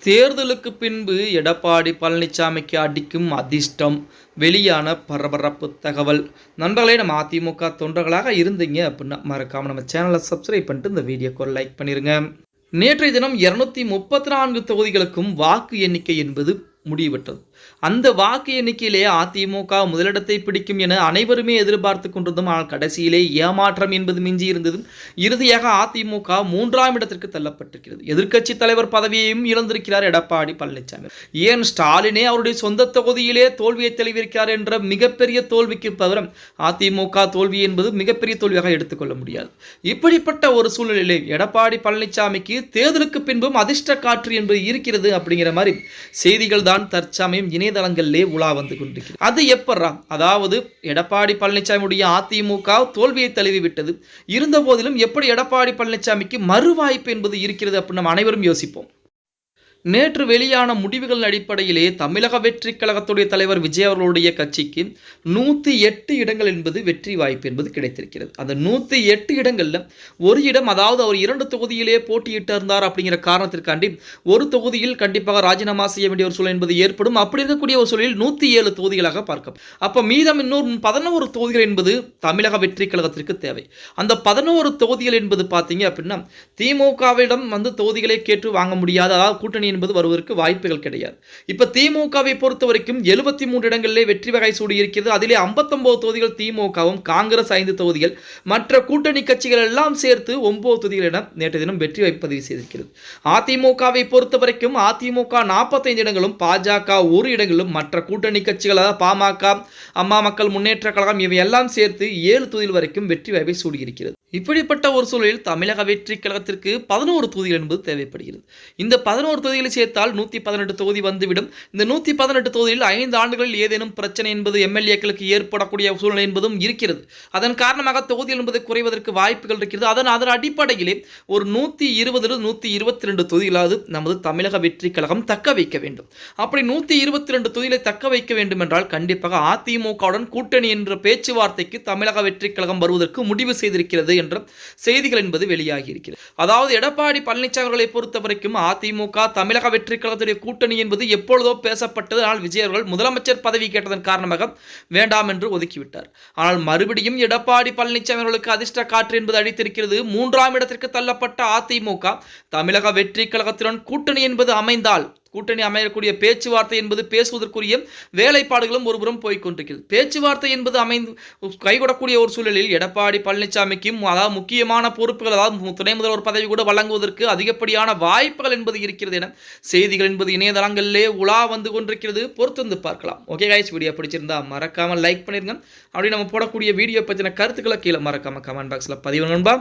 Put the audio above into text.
தேர்தலுக்கு பின்பு எடப்பாடி பழனிசாமிக்கு அடிக்கும் அதிர்ஷ்டம். வெளியான பரபரப்பு தகவல். நண்பர்களே, நம்ம அதிமுக தொண்டர்களாக இருந்தீங்க அப்படின்னா மறக்காம நம்ம சேனலை சப்ஸ்கிரைப் பண்ணிட்டு இந்த வீடியோக்கு ஒரு லைக் பண்ணிருங்க. நேற்றைய தினம் 234 தொகுதிகளுக்கும் வாக்கு எண்ணிக்கை என்பது முடிவுற்றது. அந்த வாக்கு எண்ணிக்கையிலே அதிமுக முதலிடத்தை பிடிக்கும் என அனைவருமே எதிர்பார்த்து கொண்டிருந்தோம். ஆனால் கடைசியிலே ஏமாற்றம் என்பது மிஞ்சி இருந்தது. இறுதியாக அதிமுக 3ஆம் இடத்திற்கு தள்ளப்பட்டிருக்கிறது. எதிர்க்கட்சி தலைவர் பதவியையும் இழந்திருக்கிறார் எடப்பாடி பழனிசாமி. ஏன் ஸ்டாலினே அவருடைய சொந்த தொகுதியிலே தோல்வியை தெளிவிக்கிறார் என்ற மிகப்பெரிய தோல்விக்கு தவிர அதிமுக தோல்வி என்பது மிகப்பெரிய தோல்வியாக எடுத்துக்கொள்ள முடியாது. இப்படிப்பட்ட ஒரு சூழ்நிலையிலே எடப்பாடி பழனிசாமிக்கு தேர்தலுக்கு பின்பும் அதிர்ஷ்ட காற்று என்பது இருக்கிறது அப்படிங்கிற மாதிரி செய்திகள் தான் தற்சமயம் இணையதளங்களிலே உலா வந்து கொண்டிருக்கிறது. அது எப்பறா? அதாவது எடப்பாடி பழனிசாமியுடைய அதிமுக தோல்வியை தழுவி விட்டது. இருந்த போதிலும் எப்படி எடப்பாடி பழனிசாமிக்கு மறுவாய்ப்பு என்பது இருக்கிறது அப்படின்னு நம்ம அனைவரும் யோசிப்போம். நேற்று வெளியான முடிவுகள் அடிப்படையிலே தமிழக வெற்றி கழகத்துடைய தலைவர் விஜய் அவர்களுடைய கட்சிக்கு 108 இடங்கள் என்பது வெற்றி வாய்ப்பு என்பது கிடைத்திருக்கிறது. அந்த 108 இடங்கள்ல ஒரு இடம், அதாவது அவர் 2 தொகுதியிலே போட்டியிட்டு இருந்தார் அப்படிங்கிற காரணத்திற்காண்டி ஒரு தொகுதியில் கண்டிப்பாக ராஜினாமா செய்ய வேண்டிய ஒரு சூழல் என்பது ஏற்படும். அப்படி இருக்கக்கூடிய ஒரு சூழலில் 107 தொகுதிகளாக பார்க்கும். அப்ப மீதம் இன்னொரு 11 தொகுதிகள் என்பது தமிழக வெற்றி கழகத்திற்கு தேவை. அந்த 11 தொகுதிகள் என்பது பார்த்தீங்க அப்படின்னா திமுகவிடம் தொகுதிகளை கேட்டு வாங்க முடியாத, அதாவது கூட்டணி என்பது வருவதற்கு வாய்ப்புகள் கிடையாது. இப்ப திமுகவை பொறுத்த வரைக்கும் 73 இடங்களிலே வெற்றி வகை சூடி இருக்கிறது. அதிலே 59 தொகுதிகள் திமுகவும், காங்கிரஸ் 5 தொகுதிகள், மற்ற கூட்டணி கட்சிகள் எல்லாம் சேர்த்து 9 தொகுதிகள் என நேற்று தினம் வெற்றி வாய்ப்பு பதிவு செய்திருக்கிறது. அதிமுகவை பொறுத்த வரைக்கும் அதிமுக 45 இடங்களும், பாஜக 1 இடங்களும், மற்ற கூட்டணி கட்சிகள் அதாவது பாமக, அம்மா மக்கள் முன்னேற்ற கழகம் இவை எல்லாம் சேர்த்து 7 தொகுதிகள் வரைக்கும் வெற்றி வாய்ப்பை சூடி இருக்கிறது. இப்படிப்பட்ட ஒரு சூழலில் தமிழக வெற்றி கழகத்திற்கு 11 தொகுதிகள் என்பது தேவைப்படுகிறது. இந்த 11 தொகுதிகளை சேர்த்தால் 118 தொகுதி வந்துவிடும். இந்த 118 தொகுதியில் 5 ஆண்டுகளில் ஏதேனும் பிரச்சனை என்பது எம்எல்ஏக்களுக்கு ஏற்படக்கூடிய சூழ்நிலை என்பதும் இருக்கிறது. அதன் காரணமாக தொகுதிகள் என்பது குறைவதற்கு வாய்ப்புகள் இருக்கிறது. அதன் அடிப்படையிலே ஒரு 120 122 தொகுதிகளாவது நமது தமிழக வெற்றி கழகம் தக்க வைக்க வேண்டும். அப்படி 122 தொகுதிகளை தக்க வைக்க வேண்டும் என்றால் கண்டிப்பாக அதிமுகவுடன் கூட்டணி என்ற பேச்சுவார்த்தைக்கு தமிழக வெற்றி கழகம் வருவதற்கு முடிவு செய்திருக்கிறது என்ற செய்திகள் என்பது வெளியாகி இருக்கிறது. அதாவது எடப்பாடி பழனிசாமி அவர்களை பொறுத்த வரைக்கும் அதிமுக தமிழக வெற்றி கழகத்துடைய கூட்டணி என்பது எப்பொழுதோ பேசப்பட்டது. ஆனால் விஜய் அவர்கள் முதலமைச்சர் பதவி கேட்டதன் காரணமாக வேண்டாம் என்று ஒதுக்கிவிட்டார். ஆனால் மறுபடியும் எடப்பாடி பழனிசாமி அவர்களுக்கு அதிர்ஷ்ட காற்று என்பது அடித்திருக்கிறது. 3ஆம் இடத்திற்கு தள்ளப்பட்ட அதிமுக தமிழக வெற்றி கழகத்துடன் கூட்டணி என்பது அமைந்தால், கூட்டணி அமையக்கூடிய பேச்சுவார்த்தை என்பது பேசுவதற்குரிய வேலைப்பாடுகளும் ஒருபுறம் போய்கொண்டிருக்கிறது. பேச்சுவார்த்தை என்பது அமைந்து கைகூடக்கூடிய ஒரு சூழலில் எடப்பாடி பழனிசாமிக்கும் அதாவது முக்கியமான பொறுப்புகள், அதாவது துணை முதல்வர் பதவி கூட வழங்குவதற்கு அதிகப்படியான வாய்ப்புகள் என்பது இருக்கிறது என செய்திகள் என்பது இணையதளங்களிலே உலா வந்து கொண்டிருக்கிறது. பொறுத்து பார்க்கலாம். ஓகே கைஸ், வீடியோ பிடிச்சிருந்தா மறக்காம லைக் பண்ணிருங்க. அப்படி நம்ம போடக்கூடிய வீடியோ பற்றின கருத்துக்களை கீழே மறக்காம கமெண்ட் பாக்ஸ்ல பதிவு நண்பா.